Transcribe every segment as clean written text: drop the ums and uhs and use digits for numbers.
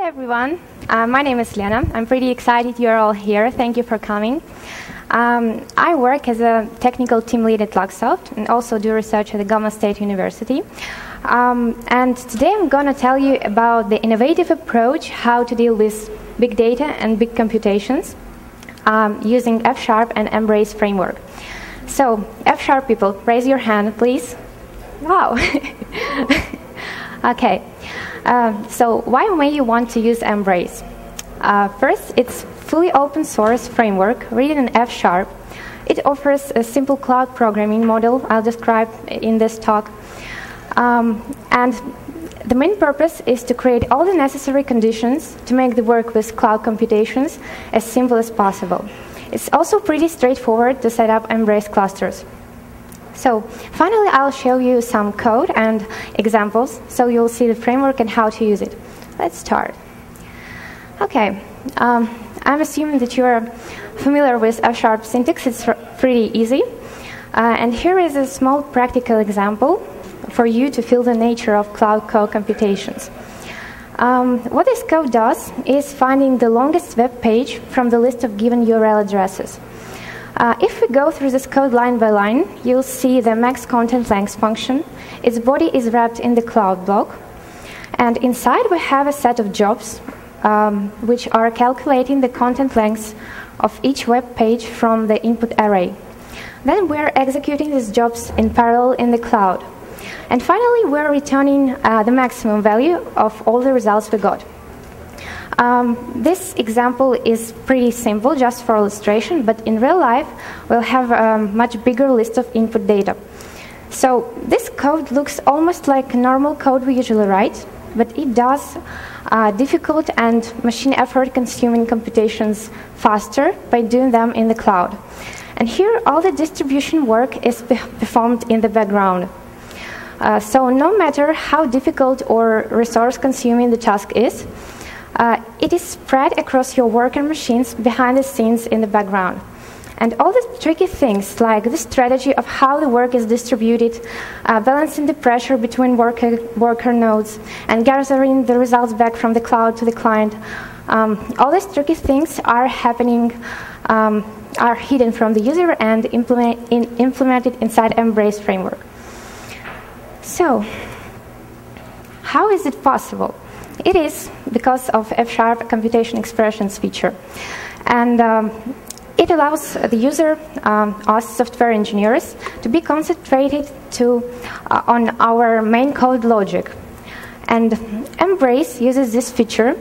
Hi everyone, my name is Lena. I'm pretty excited you're all here. Thank you for coming. I work as a technical team lead at Luxoft and also do research at the Goma State University. And today I'm going to tell you about the innovative approach how to deal with big data and big computations using F# and MBrace framework. So, F# people, raise your hand, please. Wow. Okay. So why may you want to use MBrace? First, it's fully open source framework written in F#. It offers a simple cloud programming model I'll describe in this talk. And the main purpose is to create all the necessary conditions to make the work with cloud computations as simple as possible. It's also pretty straightforward to set up MBrace clusters. So finally, I'll show you some code and examples, so you'll see the framework and how to use it. Let's start. Okay, I'm assuming that you're familiar with F# syntax. It's pretty easy. And here is a small practical example for you to feel the nature of cloud computations. What this code does is finding the longest web page from the list of given URL addresses. If we go through this code line by line, you'll see the max content length function. Its body is wrapped in the cloud block. And inside we have a set of jobs which are calculating the content length of each web page from the input array. Then we're executing these jobs in parallel in the cloud. And finally, we're returning the maximum value of all the results we got. This example is pretty simple, just for illustration, but in real life, we'll have a much bigger list of input data. So this code looks almost like normal code we usually write, but it does difficult and machine effort-consuming computations faster by doing them in the cloud. And here, all the distribution work is performed in the background. So no matter how difficult or resource-consuming the task is, it is spread across your worker machines behind the scenes in the background. And all the tricky things, like the strategy of how the work is distributed, balancing the pressure between worker nodes, and gathering the results back from the cloud to the client, all these tricky things are happening, are hidden from the user and implemented inside MBrace framework. So, how is it possible? It is because of F# computation expressions feature. And it allows the user, us software engineers, to be concentrated on our main code logic. And MBrace uses this feature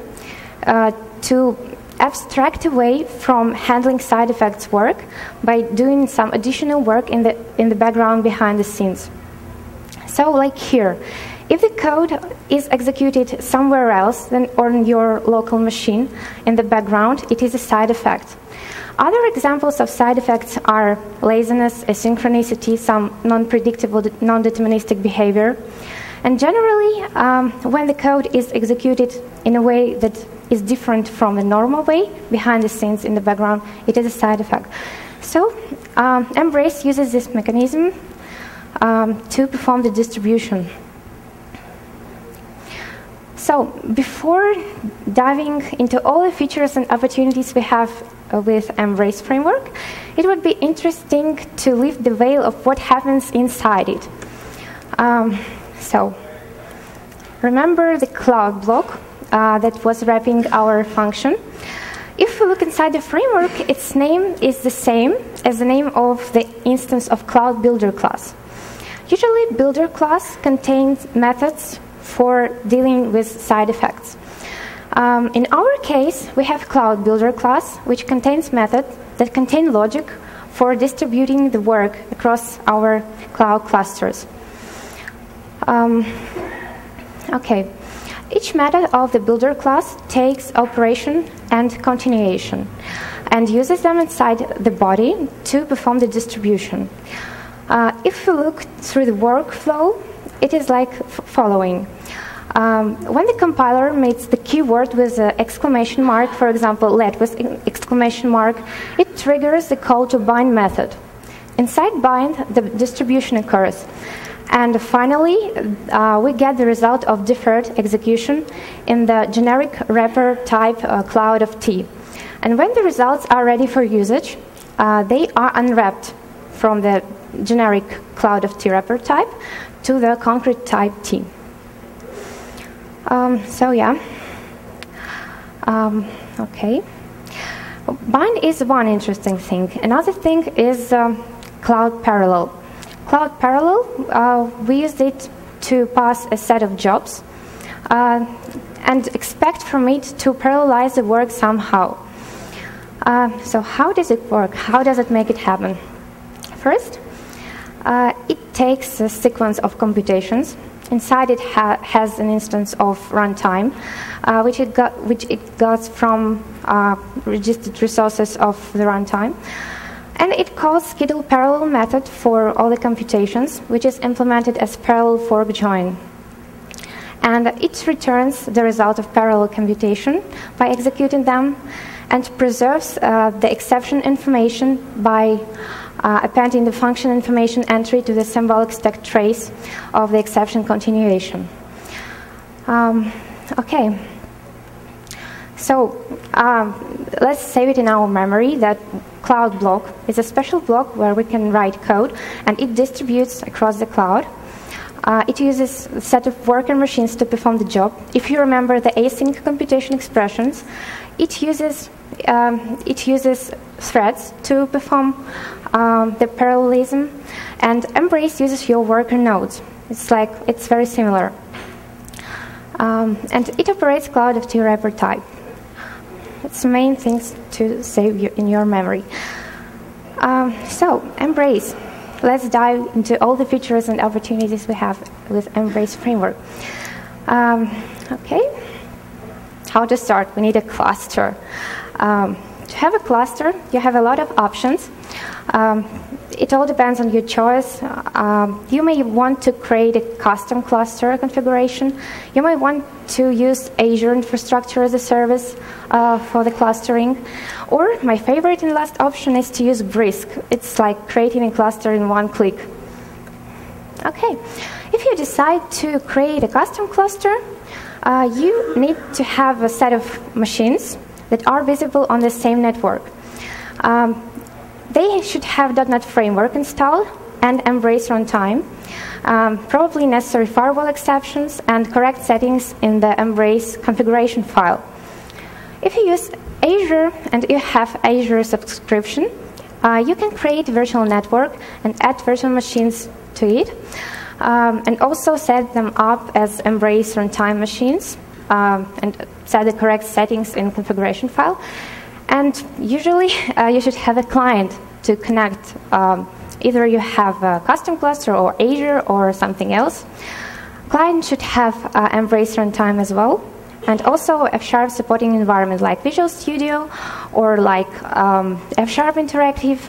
to abstract away from handling side effects work by doing some additional work in the background behind the scenes. So like here, if the code is executed somewhere else than on your local machine in the background, it is a side effect. Other examples of side effects are laziness, asynchronicity, some non-predictable, non-deterministic behavior. And generally, when the code is executed in a way that is different from the normal way, behind the scenes in the background, it is a side effect. So MBrace uses this mechanism to perform the distribution. So before diving into all the features and opportunities we have with MBrace framework, it would be interesting to lift the veil of what happens inside it. So remember the cloud block that was wrapping our function. If we look inside the framework, its name is the same as the name of the instance of Cloud Builder class. Usually, Builder class contains methods for dealing with side effects. In our case, we have Cloud Builder class, which contains methods that contain logic for distributing the work across our cloud clusters. Okay. Each method of the Builder class takes operation and continuation and uses them inside the body to perform the distribution. If we look through the workflow, it is like following. When the compiler makes the keyword with an exclamation mark, for example, let with exclamation mark, it triggers the call to bind method. Inside bind, the distribution occurs. And finally, we get the result of deferred execution in the generic wrapper type cloud of T. And when the results are ready for usage, they are unwrapped from the generic cloud of T wrapper type to the concrete type T. Okay. Bind is one interesting thing. Another thing is Cloud Parallel. Cloud Parallel, we use it to pass a set of jobs and expect from it to parallelize the work somehow. So how does it work? How does it make it happen? First, it takes a sequence of computations. Inside it has an instance of runtime, which it got from registered resources of the runtime. And it calls schedule parallel method for all the computations, which is implemented as parallel fork join. And it returns the result of parallel computation by executing them and preserves the exception information by appending the function information entry to the symbolic stack trace of the exception continuation. Okay. So let's save it in our memory that cloud block is a special block where we can write code, and it distributes across the cloud. It uses a set of worker machines to perform the job. If you remember the async computation expressions, it uses threads to perform the parallelism, and MBrace uses your worker nodes. It's very similar. And it operates cloud of T wrapper type. It's the main things to save in your memory. So, MBrace. Let's dive into all the features and opportunities we have with MBrace framework. Okay. How to start? We need a cluster. To have a cluster, you have a lot of options. It all depends on your choice. You may want to create a custom cluster configuration. You may want to use Azure infrastructure as a service for the clustering. Or my favorite and last option is to use Brisk. It's like creating a cluster in one click. Okay, if you decide to create a custom cluster, you need to have a set of machines that are visible on the same network. They should have .NET Framework installed and MBrace runtime, probably necessary firewall exceptions, and correct settings in the MBrace configuration file. If you use Azure and you have Azure subscription, you can create a virtual network and add virtual machines to it, and also set them up as MBrace runtime machines, and set the correct settings in configuration file. And usually, you should have a client to connect. Either you have a custom cluster or Azure or something else. Client should have MBrace runtime as well, and also F# supporting environment like Visual Studio or like F# Interactive,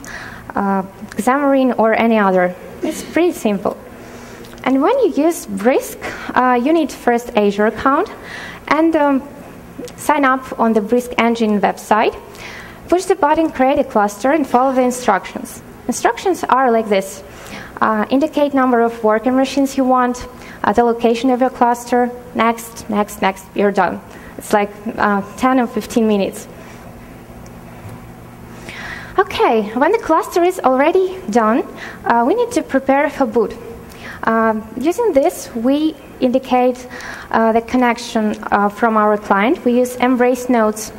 Xamarin, or any other. It's pretty simple. And when you use Brisk, you need first Azure account and sign up on the Brisk engine website. Push the button, create a cluster, and follow the instructions. Instructions are like this. Indicate number of worker machines you want, the location of your cluster, next, next, next, you're done. It's like 10 or 15 minutes. Okay, when the cluster is already done, we need to prepare for boot. Using this, we indicate the connection from our client. We use MBrace nodes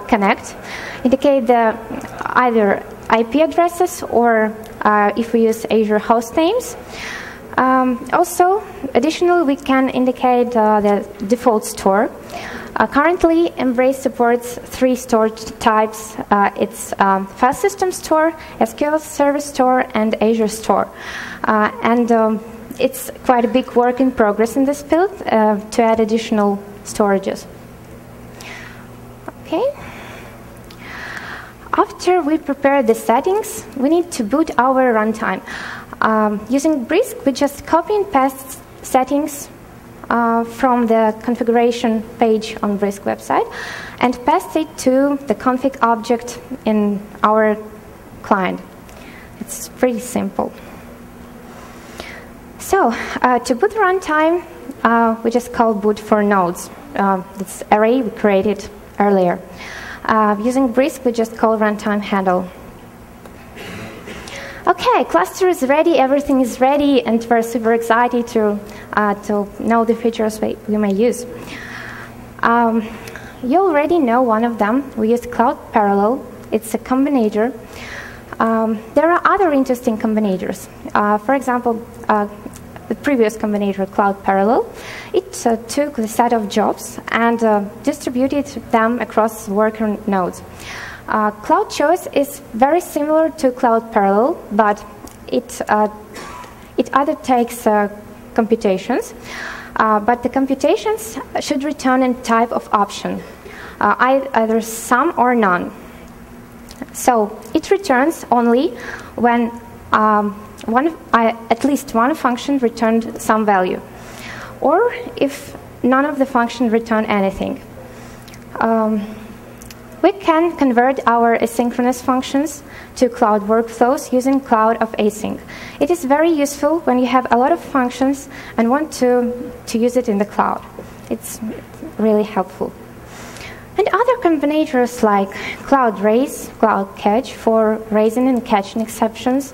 connect, indicate the either IP addresses or if we use Azure host names. Also, additionally, we can indicate the default store. Currently, MBrace supports 3 storage types. It's File System Store, SQL Server Store, and Azure Store. It's quite a big work in progress in this field to add additional storages. Okay. After we prepare the settings, we need to boot our runtime. Using Brisk, we just copy and paste settings from the configuration page on Brisk website and paste it to the config object in our client. It's pretty simple. So to boot runtime, we just call boot for nodes. This array we created earlier. Using Brisk, we just call runtime handle. Okay, cluster is ready, everything is ready, and we're super excited to know the features we may use. You already know one of them. We use Cloud Parallel. It's a combinator. There are other interesting combinators. For example, the previous combinator, Cloud Parallel, it took the set of jobs and distributed them across worker nodes. Cloud Choice is very similar to Cloud Parallel, but it either takes computations, but the computations should return in type of option, either some or none. So it returns only when at least one function returned some value, or if none of the functions return anything. We can convert our asynchronous functions to cloud workflows using Cloud of Async. It is very useful when you have a lot of functions and want to use it in the cloud. It's really helpful. And other combinators like Cloud Raise, Cloud Catch for raising and catching exceptions,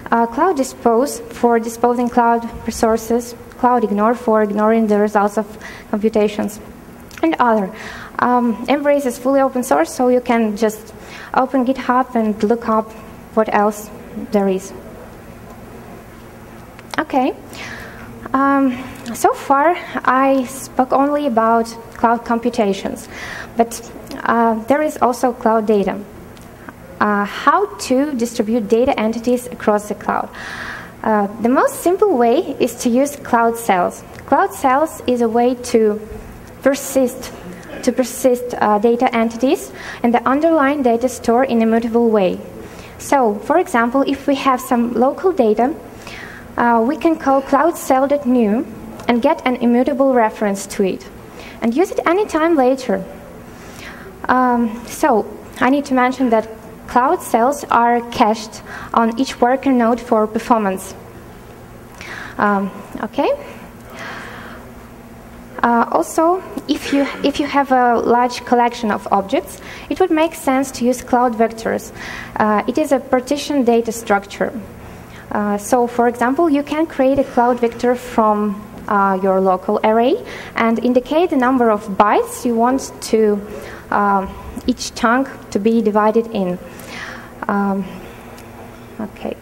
Cloud Dispose for disposing cloud resources, Cloud Ignore for ignoring the results of computations, and other. MBrace is fully open source, so you can just open GitHub and look up what else there is. Okay. So far, I spoke only about cloud computations, but there is also cloud data. How to distribute data entities across the cloud. The most simple way is to use cloud cells. Cloud cells is a way to persist data entities and the underlying data store in a mutable way. So, for example, if we have some local data, we can call cloud cell.new and get an immutable reference to it and use it anytime later. So, I need to mention that cloud cells are cached on each worker node for performance. Okay. Also, if you have a large collection of objects, it would make sense to use cloud vectors. It is a partition data structure. So, for example, you can create a cloud vector from your local array and indicate the number of bytes you want to each chunk to be divided in. Okay.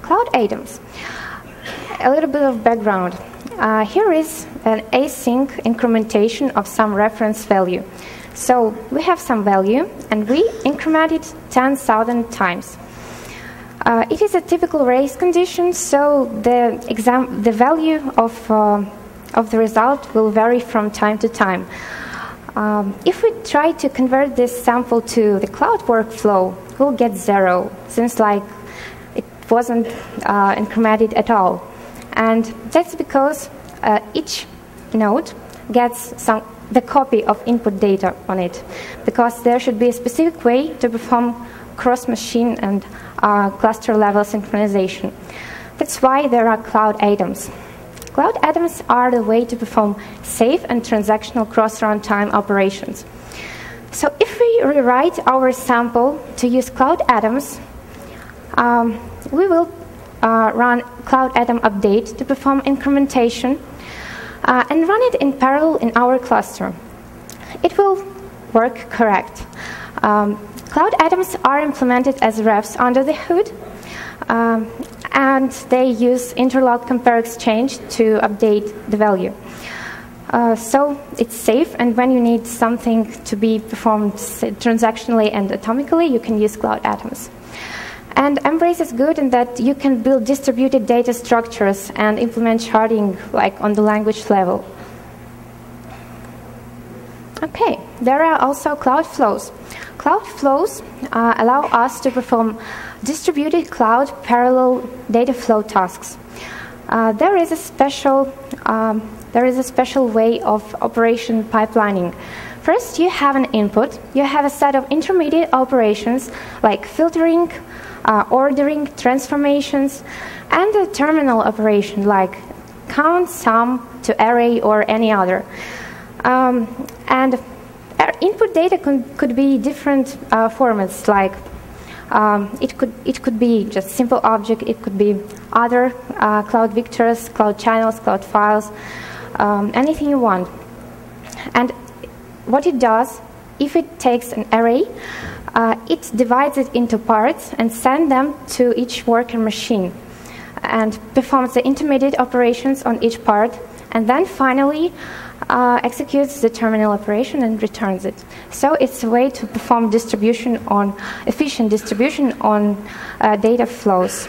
Cloud items. A little bit of background. Here is an async incrementation of some reference value. So we have some value, and we increment it 10,000 times. It is a typical race condition, so the value of the result will vary from time to time. If we try to convert this sample to the cloud workflow, we'll get 0, since it wasn't incremented at all. And that's because each node gets the copy of input data on it, because there should be a specific way to perform cross-machine and cluster-level synchronization. That's why there are cloud items. Cloud items are the way to perform safe and transactional cross-runtime operations. So if we rewrite our sample to use cloud items, we will run cloud item update to perform incrementation and run it in parallel in our cluster. It will work correct. Cloud items are implemented as refs under the hood, and they use interlock compare exchange to update the value. So it's safe, and when you need something to be performed transactionally and atomically, you can use cloud atoms. And MBrace is good in that you can build distributed data structures and implement sharding on the language level. Okay, there are also cloud flows. Cloud flows allow us to perform distributed cloud parallel data flow tasks. There is a special way of operation pipelining. First, you have an input. You have a set of intermediate operations like filtering, ordering, transformations, and a terminal operation like count, sum, to array, or any other. And input data could be different formats, like it could be just simple object, it could be other cloud vectors, cloud channels, cloud files, anything you want. And what it does, if it takes an array, it divides it into parts and sends them to each worker machine and performs the intermediate operations on each part, and then finally executes the terminal operation and returns it. So it's a way to perform efficient distribution on data flows.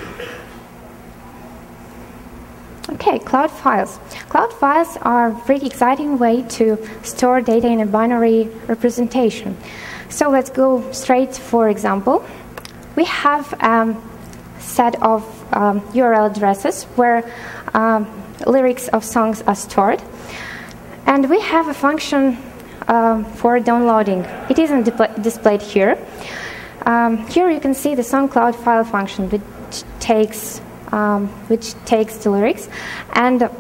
Okay, cloud files. Cloud files are a pretty exciting way to store data in a binary representation. So let's go straight for example. We have a set of URL addresses where lyrics of songs are stored. And we have a function for downloading. It isn't displayed here. Here you can see the song cloud file function, which takes the lyrics and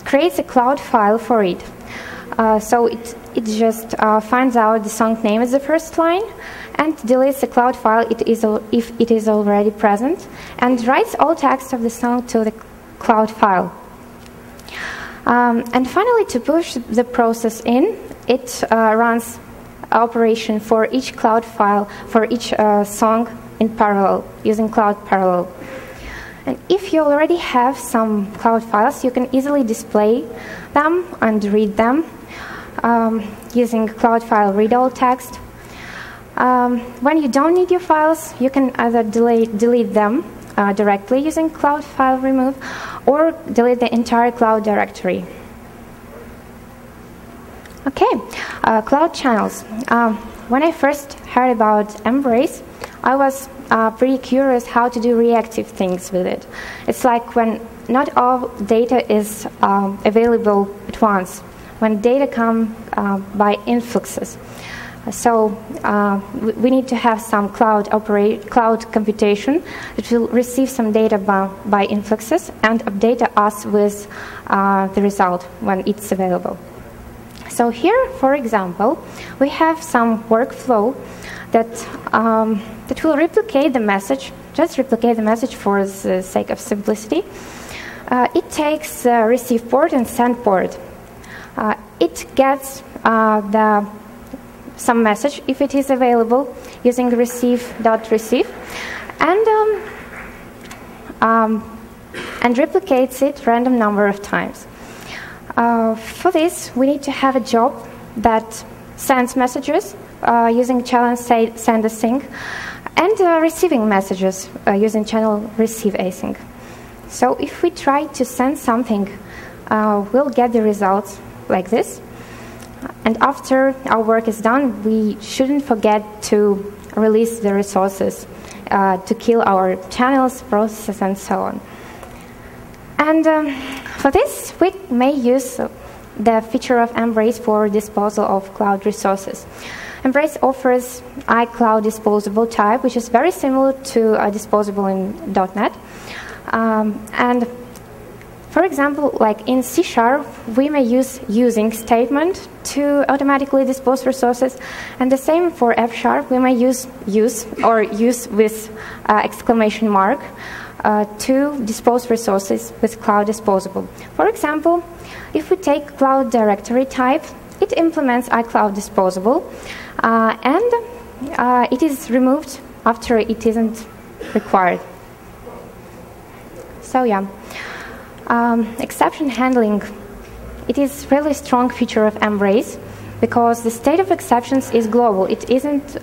creates a cloud file for it. So it just finds out the song name as the first line and deletes the cloud file if it is already present, and writes all text of the song to the cloud file. And finally, to push the process in, it runs operation for each cloud file, for each song in parallel, using Cloud Parallel. And if you already have some cloud files, you can easily display them and read them using Cloud File Read All text. When you don't need your files, you can either delete them directly using Cloud File Remove, or delete the entire cloud directory. Okay, cloud channels. When I first heard about MBrace, I was pretty curious how to do reactive things with it. It's like when not all data is available at once, when data come by influxes. So we need to have some cloud computation that will receive some data by influxes and update us with the result when it's available. So here, for example, we have some workflow that will replicate the message, just replicate the message for the sake of simplicity. It takes the receive port and send port. It gets some message, if it is available, using receive.receive, and replicates it random number of times. For this, we need to have a job that sends messages using channel send async, and receiving messages using channel receive async. So if we try to send something, we'll get the results like this. And after our work is done, we shouldn't forget to release the resources to kill our channels, processes, and so on. And for this, we may use the feature of MBrace for disposal of cloud resources. MBrace offers iCloud disposable type, which is very similar to disposable in .NET. And for example, like in C#, we may use using statement to automatically dispose resources, and the same for F#, we may use with exclamation mark to dispose resources with cloud disposable. For example, if we take cloud directory type, it implements iCloud disposable, and it is removed after it isn't required. So yeah. Exception handling, it is really strong feature of MBrace because the state of exceptions is global. It isn't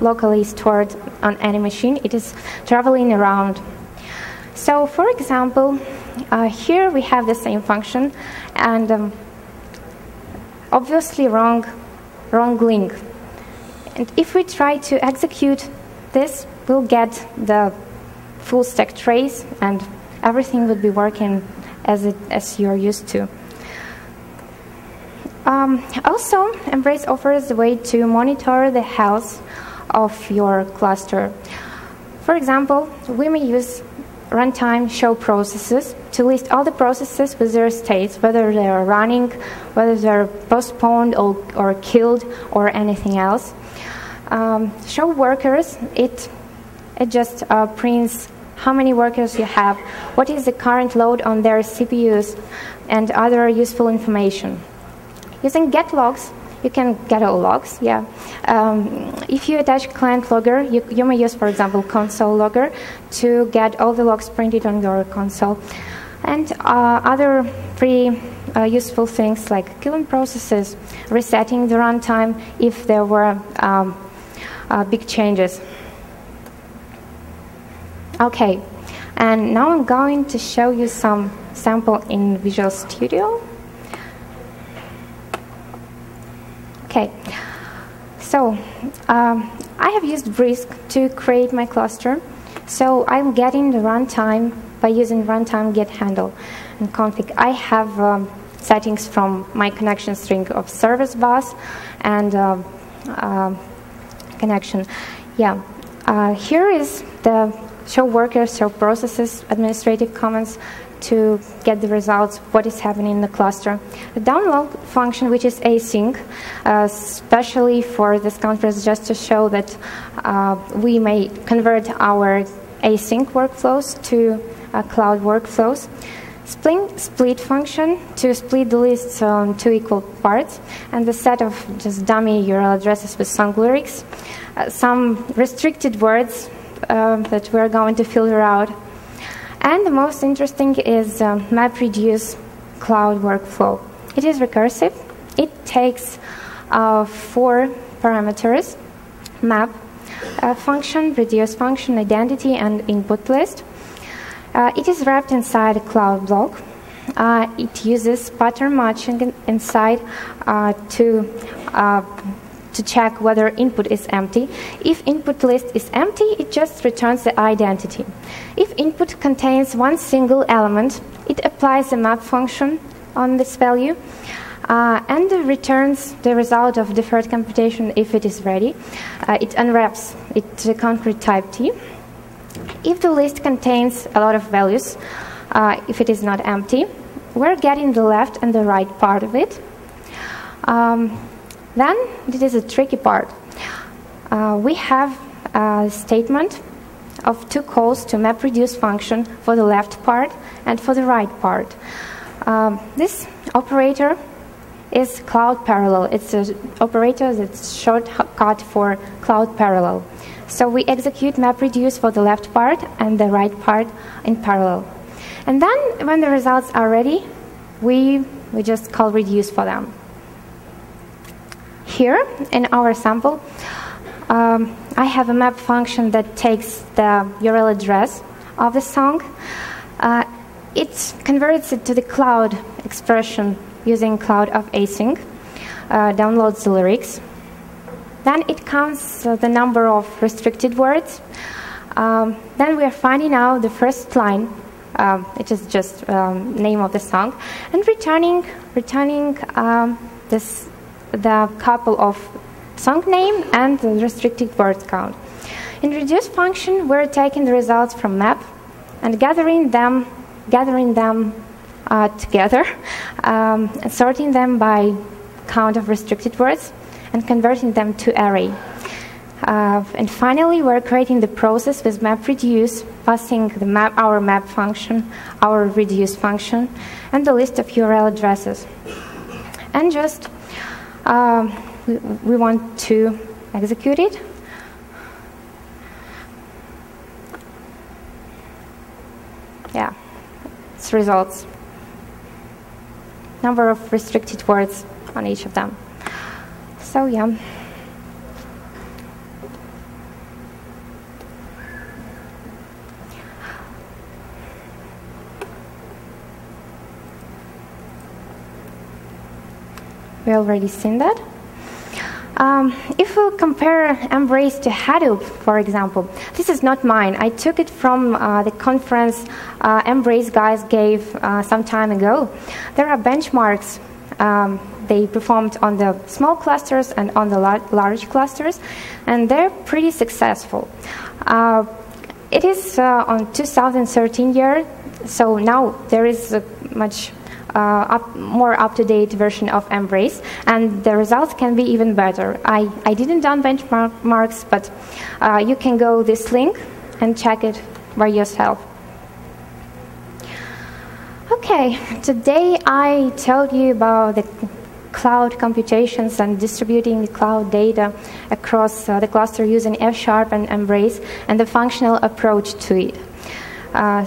locally stored on any machine. It is traveling around. So for example, here we have the same function and obviously wrong link. And if we try to execute this, we'll get the full stack trace and everything would be working as you're used to. Also, MBrace offers a way to monitor the health of your cluster. For example, we may use runtime show processes to list all the processes with their states, whether they are running, whether they're postponed or killed, or anything else. Show workers, it just prints how many workers you have, what is the current load on their CPUs, and other useful information. Using get logs, you can get all logs, yeah. If you attach client logger, you may use, for example, console logger to get all the logs printed on your console. And other pretty useful things like killing processes, resetting the runtime if there were big changes. Okay, and now I'm going to show you some sample in Visual Studio. Okay, so I have used Brisk to create my cluster. So I'm getting the runtime by using runtime get handle and config. I have settings from my connection string of service bus and connection. Yeah, here is the show workers, show processes, administrative comments to get the results, what is happening in the cluster. The download function, which is async, especially for this conference, just to show that we may convert our async workflows to cloud workflows. Split function to split the lists on 2 equal parts, and the set of just dummy URL addresses with song lyrics. Some restricted words that we're going to filter out. And the most interesting is MapReduce cloud workflow. It is recursive. It takes 4 parameters: map function, reduce function, identity, and input list. It is wrapped inside a cloud block. It uses pattern matching inside to check whether input is empty. If input list is empty, it just returns the identity. If input contains one single element, it applies the map function on this value and returns the result of deferred computation if it is ready. It unwraps it to concrete type T. If the list contains a lot of values, if it is not empty, we're getting the left and the right part of it. Then, this is a tricky part. We have a statement of 2 calls to MapReduce function for the left part and for the right part. This operator is cloud parallel. It's an operator that's shortcut for cloud parallel. So we execute MapReduce for the left part and the right part in parallel. And then, when the results are ready, we just call reduce for them. Here, in our sample, I have a map function that takes the URL address of the song. It converts it to the cloud expression using cloud of async, downloads the lyrics. Then it counts the number of restricted words. Then we are finding out the first line, which is just name of the song, and returning the couple of song name and the restricted word count. In reduce function, we're taking the results from map and gathering them together, and sorting them by count of restricted words and converting them to array. And finally, we're creating the process with MapReduce, passing our map function, our reduce function, and the list of URL addresses. And just we want to execute it. Yeah, it's results. Number of restricted words on each of them. So yeah. We already seen that. If we compare MBrace to Hadoop, for example, this is not mine. I took it from the conference MBrace guys gave some time ago. There are benchmarks they performed on the small clusters and on the large clusters, and they're pretty successful. It is on 2013 year, so now there is a much more up-to-date version of MBrace, and the results can be even better. I didn't done benchmarks, but you can go this link and check it by yourself. Okay, today I told you about the cloud computations and distributing the cloud data across the cluster using F# and MBrace and the functional approach to it.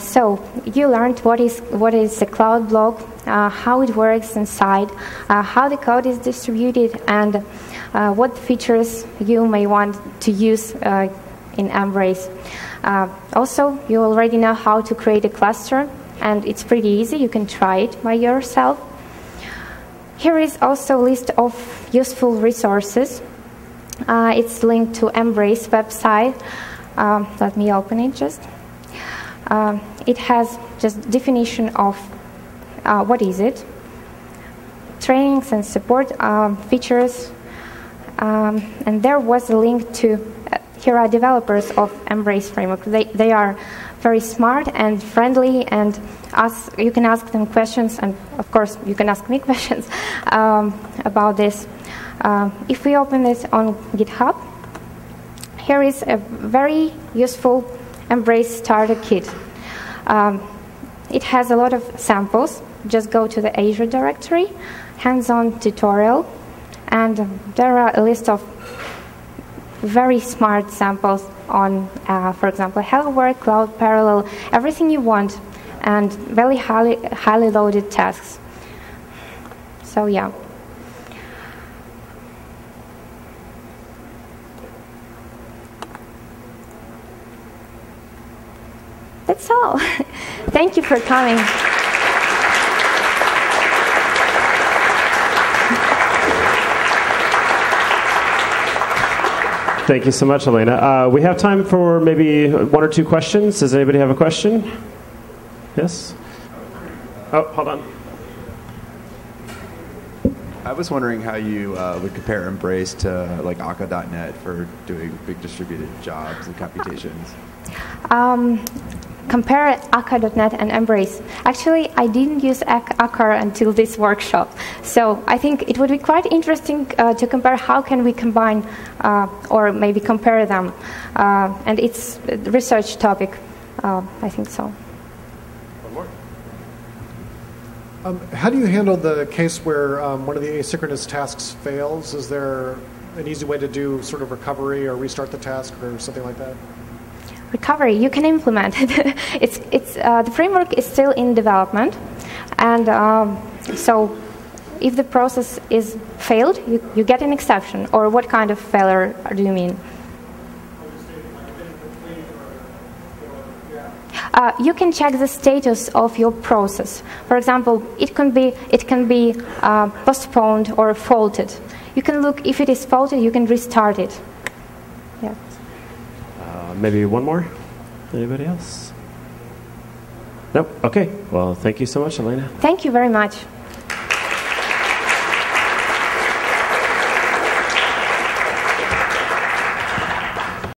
So you learned what is the cloud block, how it works inside, how the code is distributed, and what features you may want to use in MBrace. Also, you already know how to create a cluster, and it's pretty easy. You can try it by yourself. Here is also a list of useful resources. It's linked to MBrace website. Let me open it just. It has just definition of what is it, trainings and support features, and there was a link to, here are developers of MBrace framework. They are very smart and friendly, and you can ask them questions, and of course you can ask me questions about this. If we open this on GitHub, here is a very useful MBrace starter kit. It has a lot of samples. Just go to the Azure directory, hands-on tutorial, and there are a list of very smart samples on, for example, Hello World, Cloud Parallel, everything you want, and very highly loaded tasks. So yeah. That's all. Thank you for coming. Thank you so much, Alena. We have time for maybe 1 or 2 questions. Does anybody have a question? Yes? Oh, hold on. I was wondering how you would compare MBrace to like Akka.net for doing big distributed jobs and computations. Compare Akka.net and MBrace. Actually, I didn't use Akka until this workshop. So I think it would be quite interesting to compare how can we combine or maybe compare them. And it's a research topic, I think so. One more. How do you handle the case where one of the asynchronous tasks fails? Is there an easy way to do sort of recovery or restart the task or something like that? Recovery, you can implement it. The framework is still in development, and so if the process is failed, you get an exception. Or what kind of failure do you mean? You can check the status of your process. For example, it can be postponed or faulted. You can look if it is faulted. You can restart it. Yeah. Maybe one more? Anybody else? Nope. Okay. Well, thank you so much, Alena. Thank you very much.